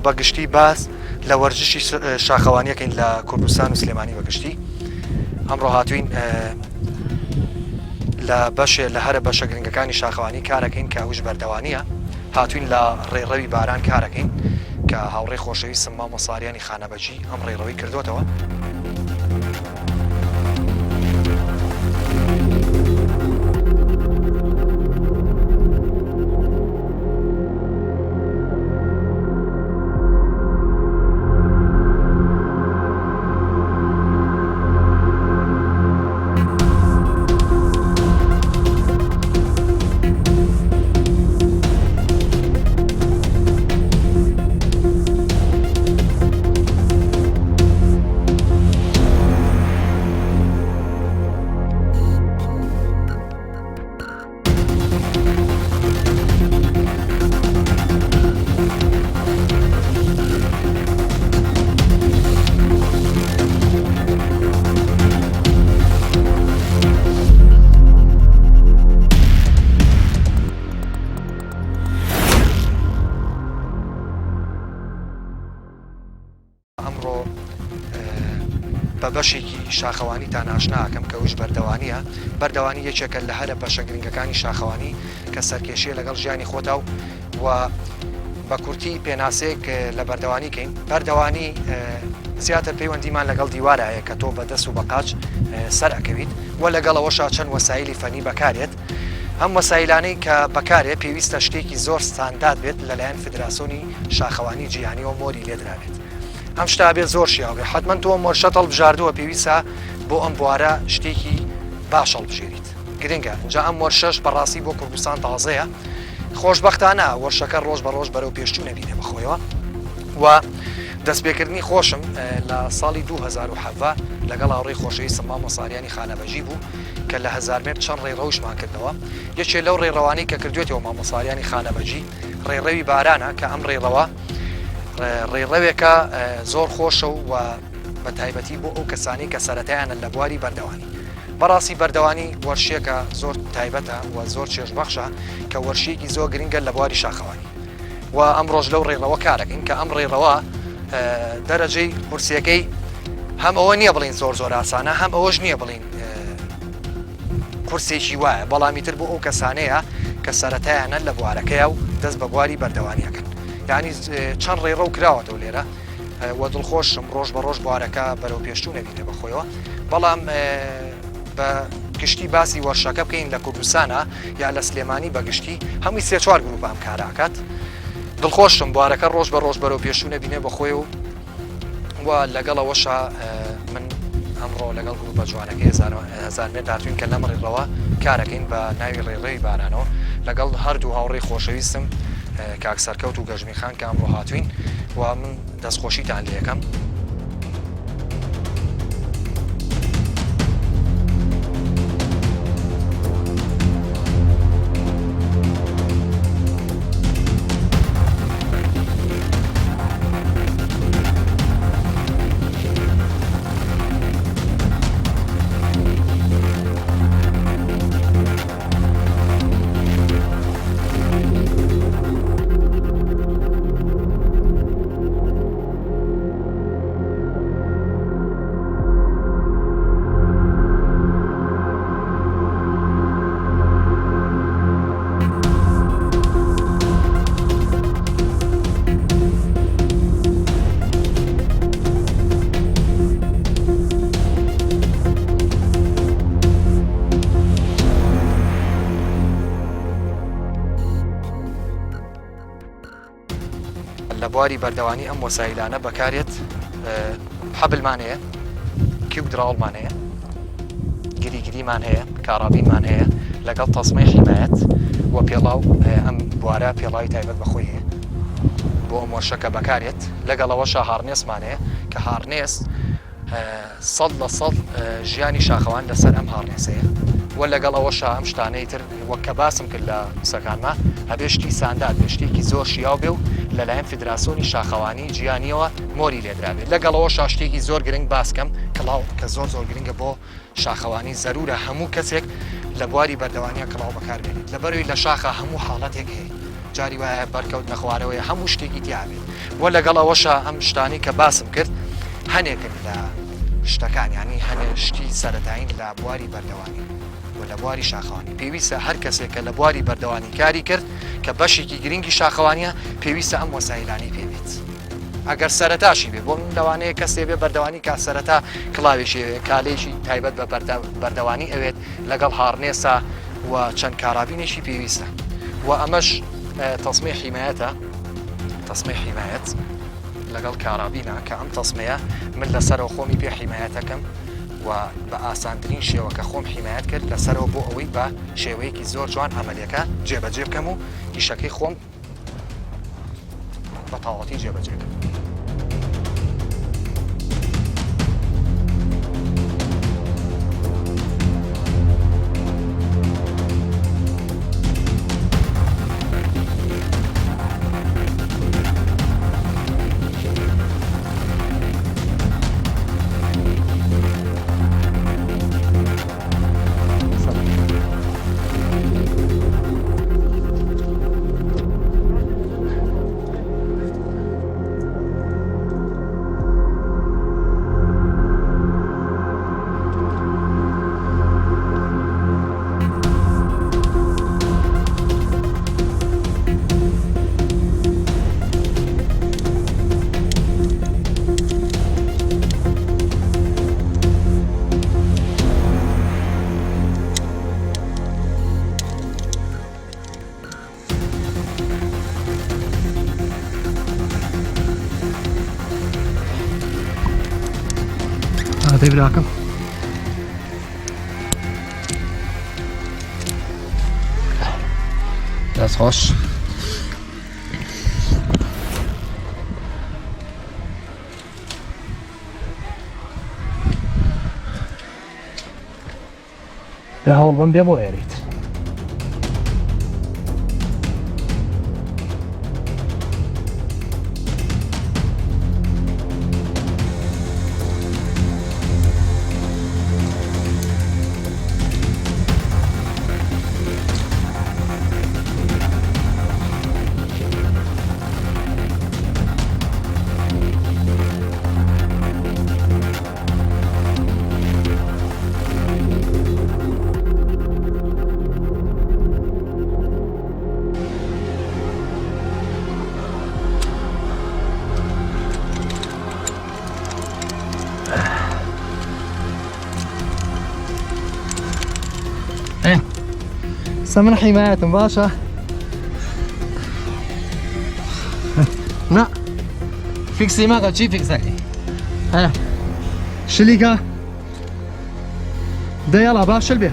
بەگشتی باس لە وەرزشی شاخەوانیەکەین لە کوردستان و سلێمانی بەگشتی. ئەمڕۆ هاتوین لە بەشێ لە هەرە بەشە گرنگەکانی شاخەوانی کارەکەین کە ئەوش بەردەوانیە. هاتوین لە ڕێڕەوی باران کارەکەین کە هاوڕێی خۆشەویستم مامۆ ساریانی خانەبەجی ئەم ڕێڕەوەی کردوتەوە. ئەمڕۆ بە بەشێکی شاخەوانی تا ناشناکەم کە وش بەردەوانیە. بەردەوانی یەکێکە لە هەرە بەشە گرنگەکانی شاخەوانی کە سەرکێشیە لەگەڵ ژیانی خۆتا و بە کورتی پێناسەیەک لە بەردەوانیکەین. بەردەوانی زیاتر پەیوەندیمان لەگەڵ دیوارایە کە تۆ بەدەست و بەقاچ سەر ئەکەویت و لەگەڵەوەشا چەند وەسایلی فەنی بەکارێت. ئەم وەسایلانەی کە بەکارێت پێویستە شتێکی زۆر ستاندارد بێت لەلایەن فدراسیۆنی شاخەوانی جیهانی و مۆری لێدرابێت. ئەم شتا بێت زۆر شیاوێ حتمما تۆ مۆرشەت هەڵبژاردووە پێویستە بۆ ئەم بوارە شتێکی باش هەڵبژێریت. گرنگە اینجا ئەم وەرشەش بەڕاستی بۆ کوردستان تازەیە. خۆشبەختانە وەرشەکە ڕۆژ بە ڕۆژ بەرەو پێشچوو نەبینێ بەخۆیەوە و دەستپێکردنی خۆشم لە ساڵی 2017 لەگەڵ هاوڕێی خۆشەویستم مامۆ ساریانی خانەبەجی بوو کە لە هەزارمێر چەند ڕێڕەوشمان کردەوە. یەکێ لەو ڕێڕەوانەی کە کردوێتەوە مامۆ ساریانی خانەبەجی ڕێڕەوی بارانە کە ئەم ڕێڕەوە ڕێڕەوێکە زۆر خۆشە و بە تایبەتی بۆ ئەو کەسانی کە سەرەتایانە لە بواری بەردەوانی. بەڕاستی بەردەوانی وەرشێکە زۆر تایبەتە و زۆر چێژبەخشە کە وەرشێکی زۆر گرنگە لە بواری شاخەوانی و ئەمڕۆژ لەو ڕێڕەوە کارەکەین کە ئەم ڕێڕەوە دەرەجەی کورسیەکەی هەم ئەوە نییە بڵین زۆر زۆر ئاسانە، هەم ئەوەش نییە بڵین کورسێکی وایە، بەڵامیتر بۆ ئەو کەسانەیە کە سەرەتایانە لە بوارەکەیە و دەست بە بواری بەردەوانیەکەن. یعنی چەند ڕێڕە و کراوەتەوە لێرە وە دڵخۆشم ڕۆژ بە ڕۆژ بوارەکە بەرەو پێشتوو نەبینێ بەخۆیەوە. بەڵام بە گشتی باسی وەرشەکە بکەین لە کوردستانە یا لە سلێمانی بەگشتی هەمووی سێ چوار گروپ ئەم کاراکات. دڵخۆشم بوارەکە ڕۆژ بە ڕۆژ بەرەو پێشتوو نەبینێ بەخۆی و لەگەڵەوەشە من ئەمڕۆ لەگەڵ گروپە جوانەکەی هەزارمێر دااتوین کە لەم ڕێڕەوە کارەکەین بە ناوی ڕێڕەوی بارانەوە لەگەڵ هەردوو هاوڕێی خۆشەویستم کاک سەرکەوت و گەژمی خان کە ئەمڕۆ هاتوین و من دەستخۆشیتان لێ یەکەم. لە بواری بەردەوانی ئەم وەسایلانە بەکارێت حەبلمان هەیە، کیوب دراوڵمان هەیە، گریگریمان هەیە، کارابینمان هەیە لەگەڵ تەسمەی حیمایەت و پێڵاو. ئەم بوارە پێڵاوی تایبەت بەخۆی هەیە بۆ ئەم وەرشەکە بەکارێت. لەگەڵەوەشە هاڕنێسمان هەیە کە هاڕنێس 100% ژیانی شاخەوان لەسەر ئەم هاڕنێسەیە و لەگەڵ ئەوەشە ئەم شتانەی تر وەک کە باسم کرد لە قسەکانمە هەبێ شتی سانداد بێ، شتێکی زۆر شیاو بێ و لەلایەن فیدراسیۆنی شاخەوانی جیهانیەوە مۆری لێدرابێت. لەگەڵەوەشە شتێکی زۆر گرنگ باسکەم کڵاو کە زۆر زۆر گرنگە بۆ شاخەوانی زەرورە هەموو کەسێک لە بواری بەردەوانیە کڵاو بەکاربێنێت لەبەروی لە شاخە هەموو حاڵەتێک هەیە جاری وایە بەرکەوت نەخوارەوەی هەموو شتێکی دیابێت وە لەگەڵ ئەوەشە ئەم شتانی کە باسم کرد هەنێکن لە شتەکان ینی هەنێ شتی سەرەتاین لە بواری بەردەوانی و لە بواری شاخەوانی پێویستە هەر کەسێک کە لە بواری بەردەوانی کاری کرد کە بەشێکی گرنگی شاخەوانیە پێویستە ئەم وەسایلانی پێبێت ئەگەر سەرەتاشی بێ بۆ من لەوانەیە کەسێ بێ بەردەوانی کا سەرەتا کڵاوێکی کالێکی تایبەت بە بەردەوانی ئەوێت لەگەڵ هاڕنێسا و چەند کارابینێکی پێویستە و ئەمەش تەسمەی حیمایەتە تەسمەی حیمایەت لەگەڵ کارابینە کە ئەم تەسمەیە من لەسەرەوە خۆمی پێ حیمایەتەکەم و بە ئاسانترین شێوە کە خۆم حیمایەت کرد لەسەرەوە بۆ ئەوەی بە شێوەیەکی زۆر جوان ئەمەلەکە جێبەجێ بکەم و ئیشەکەی خۆم بە تاواتی جێبەجێکم. هذا براكم دەست خۆش لە هەوڵ بم بێ بۆ ئێریت سمن حمايتهم باشا لا فيكسي ما قد شي فيكسي ها شليكا ده يلا باش البيت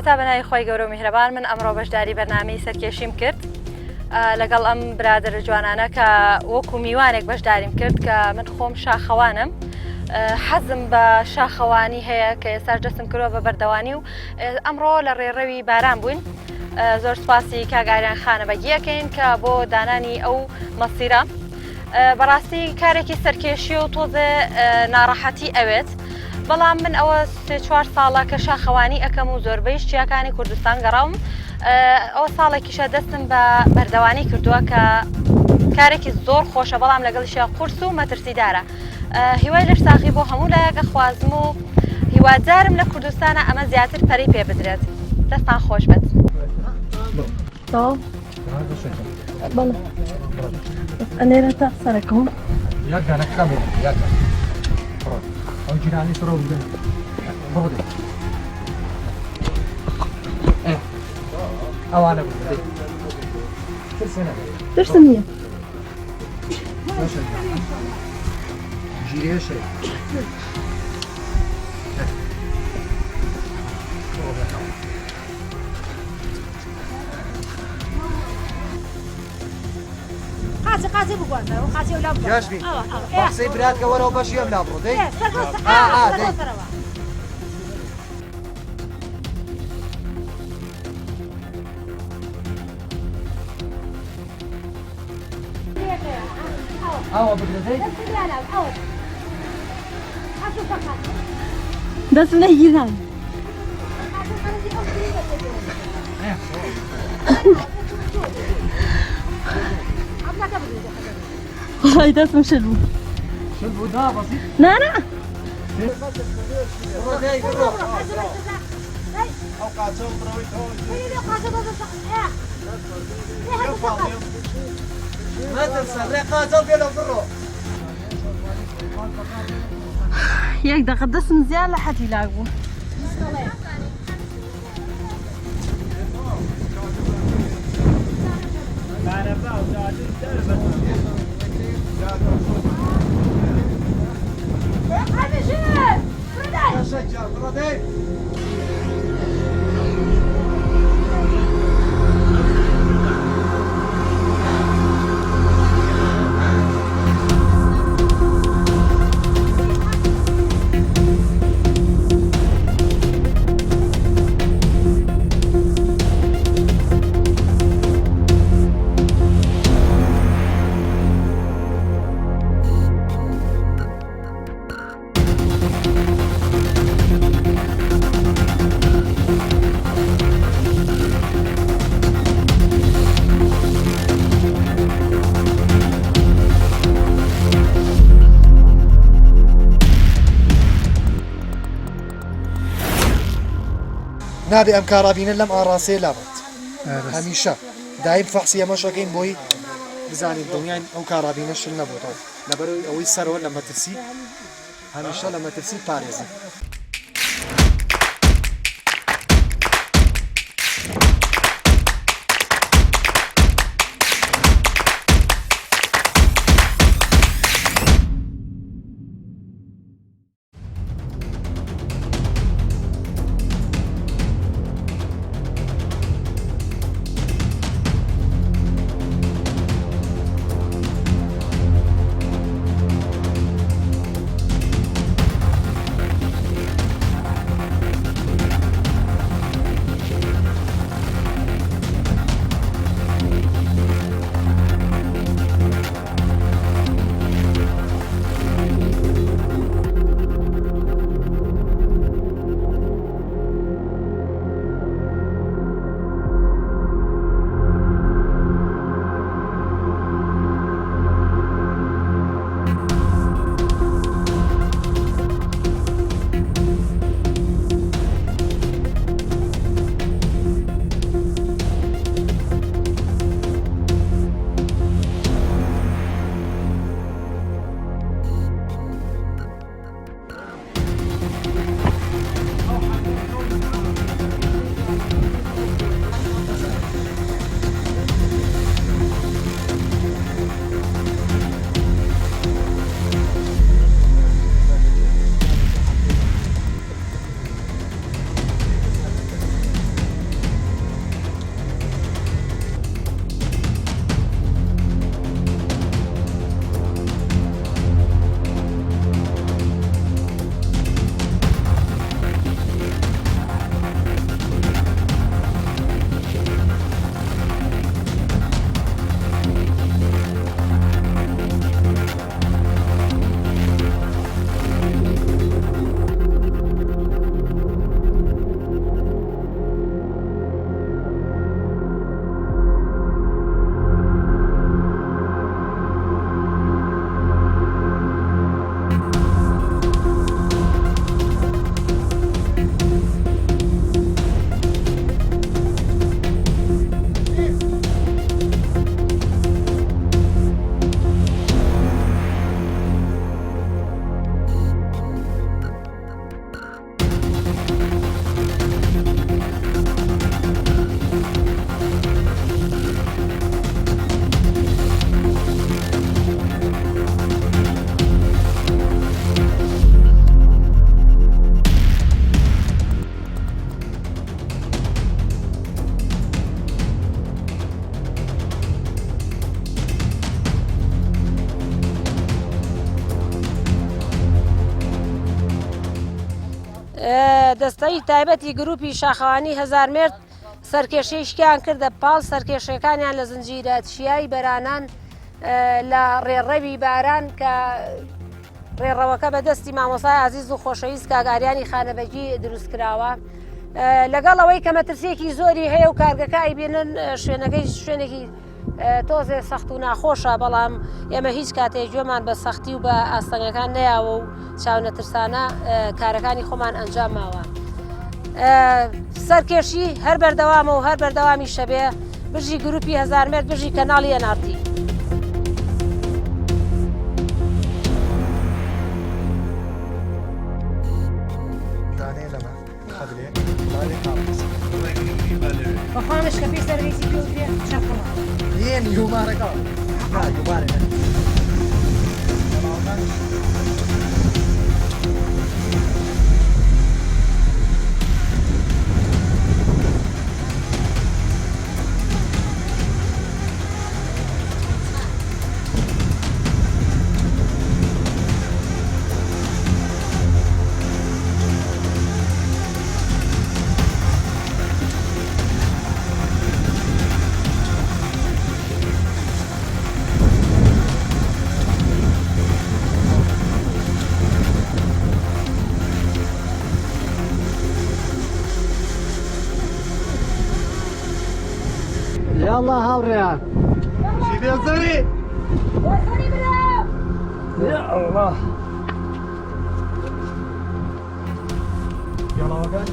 هاوتا بەنای خۆی گەورە و میهرەبان من ئەمڕۆ بەشداری بەرنامەی سەرکێشیم کرد لەگەڵ ئەم برادر جوانانە کە وەکو میوانێک بەشداریم کرد کە من خۆم شاخەوانم حەزم بە شاخەوانی هەیە کە ئێستا دەستم کردووە بە بەردەوانی و ئەمڕۆ لە ڕێڕەوی باران بووین زۆر سپاسی کاگاریان خانە بەگیەکەین کە بۆ دانانی ئەو مەسیرە بەڕاستی کارێکی سەرکێشی و تۆزێ ناڕەحەتی ئەوێت بەڵام من ئەوە 3-4 ساڵە کە شاخەوانی ئەەکەم و زۆربەی شتیاکانی کوردستان گەڕاوم ئەوە ساڵێکیشە دەستم بە بەردەوانی کردووە کە کارێکی زۆر خۆشە بەڵام لەگەڵیشە قورس و مەترسیدارە هیوای لەش ساقی بۆ هەموو لایەکە خوازم و هیوادارم لە کوردستانە ئەمە زیاتر پەری پێ بدرێت دەستان خۆش بێت بەڵێ ئەنێرە تا سەرەکەم یاکانە کامێ یاکە ئەو جیرانی سڕۆ بدەن بڕۆ ئەوانە بدەن دەشتم نییە جیرێشە قاچی بگوازەوە قاچی ولا یاش بین قسەی براتکە وەرەوە بەشی ئەم نابڕۆ دەی ئەوە بدەدەی دەست نەگیران والله دەستم شل بوو شل بوو دا بەسیت نانا بڕۆ دەی بڕۆ ئەو قاچە مەترسە ڕێ قاچەڵ پێلە بڕۆ یەک دەقە دەستم زیاد لە حەتی لاک بوو بڕۆ دەی نابێ ئەم کارابینە لەم ئاراسەیە لابێت هەمیشە دایم فەحسی ئەمەشەکەین بۆی بزانین دڵنیان ئەو کارابینە شل نەبووەوە لەبەرەوەی ئەوەی سەرەوە لە مەترسی هەمیشە لە مەترسی پارێزن دەستەی تایبەتی گروپی شاخەوانی هەزار مرد سەرکێشەیشکیان کردە پاڵ سەرکێشەکانیان لە زنجیرە چیای بەرانان لە ڕێڕەوی باران کە ڕێڕەوەکە بەدەستی مامۆسای عزیز و خۆشەویست کاگاریانی خانەبەگی دروست کراوە لەگەڵ ئەوەی کە مەترسیەکی زۆری هەیە و کارگەکە ئەیبێنن شوێنەکەی شوێنێکی تۆزێ سەخت و ناخۆشە بەڵام ئێمە هیچ کاتێک گوێمان بە سەختی و بە ئاستەنگەکان نەیاوە و چاونەترسانە کارەکانی خۆمان ئەنجام ماوە سەرکێشی هەر بەردەوامە و هەر بەردەوامی شەبێ بژی گروپی هەزار مرد بژی کەناڵی ئەنارتی بەخوامش کە پێی سەرێکی پێوترێ چەقەڵە یێن یومارەکە یومارە يلا هاوريان شيدي الزري يا الله يلا وقال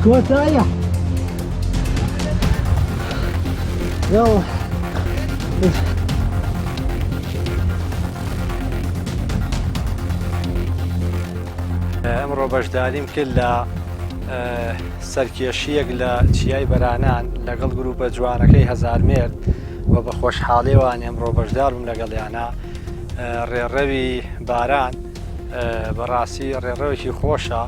كوتايا يلا ئەمڕۆ بەشداریم کرد لە سەرکێشیەک لە چیای بەرانان لەگەڵ گروپە جوانەکەی هەزار مرد و بە خۆشحاڵیوان ئەمڕۆ بەشدارم لەگەڵیانە ڕێڕەوی باران بەڕاستی ڕێڕەوێکی خۆشە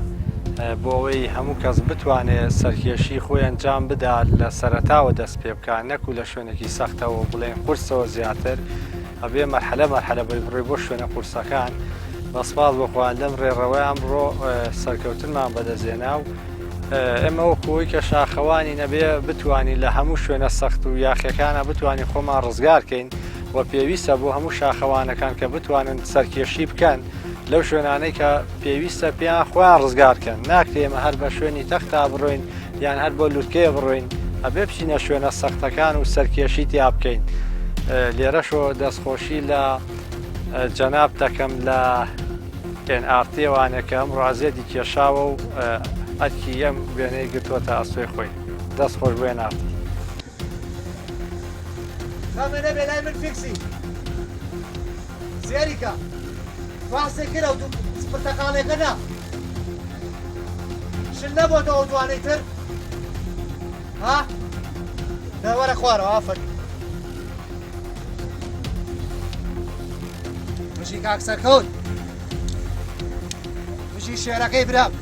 بۆ ئەوەی هەموو کەس بتوانێت سەرکێشی خۆی ئەنجام بدات لە سەرەتاوە دەست پێ بکات نەکو لە شوێنێکی سەختەوە بڵێن قورسەوە زیاتر ئەبێ مەرحەلە مەرحەلە بڕێ بۆ شوێنە قورسەکان بەسپاس بخوان لەم ڕێڕەوەی ئەمڕۆ سەرکەوتنمان بەدەزێنا و ئێمە وەکوەوەی کە شاخەوانی نەبێ بتوانین لە هەموو شوێنە سەخت و یاخیەکانە بتوانین خۆمان ڕزگارکەین و و پێویستە بۆ هەموو شاخەوانەکان کە بتوانن سەرکێشی بکەن لەو شوێنانەی کە پێویستە پێیان خۆیان ڕزگارکەن ناکرێمە هەر بە شوێنی تەختا بڕۆین یان هەر بۆ لورکەیە بڕۆین ئەبێ بچینە شوێنە سەختەکان و سەرکێشی تیا بکەین لێرەشۆ دەستخۆشی لە جەناب دەکەم لە NRT-وانێکە ئەم ڕازێتی کێشاوە و ئەرکی ئەم وێنەی گرتووەتە ئەسوێ خۆی دەست خۆش بۆ NRT. كامل بلاي من فيكسي زيريكا فاسي كده ودو برتقالي كده شنو بودو دوانيتر ها ده ورا خوارا عفوا مشي كاك سكون مشي شعرك برام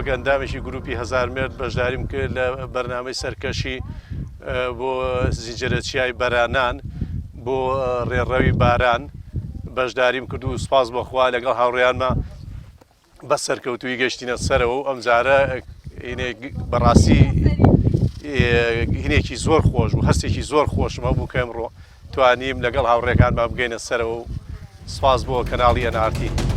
وەک ئەندامێکی گروپی هەزار مێرد بەشداریم کرد لە بەرنامەی سەرکەشی بۆ زیجرەچیای بەرانان بۆ ڕێڕەوی باران بەشداریم کرد و سپاس بەخوا لەگەڵ هاوڕێیانمە بە سەرکەوتوی گەشتینە سەرەوە و ئەم جارە بەڕاستی هینێکی زۆر خۆش و هەستێکی زۆر خۆشمە بوو کە ئەمڕۆ توانیم لەگەڵ هاوڕێکانمان بگەینە سەرەوە و سپاس بۆ کەناڵی NRT.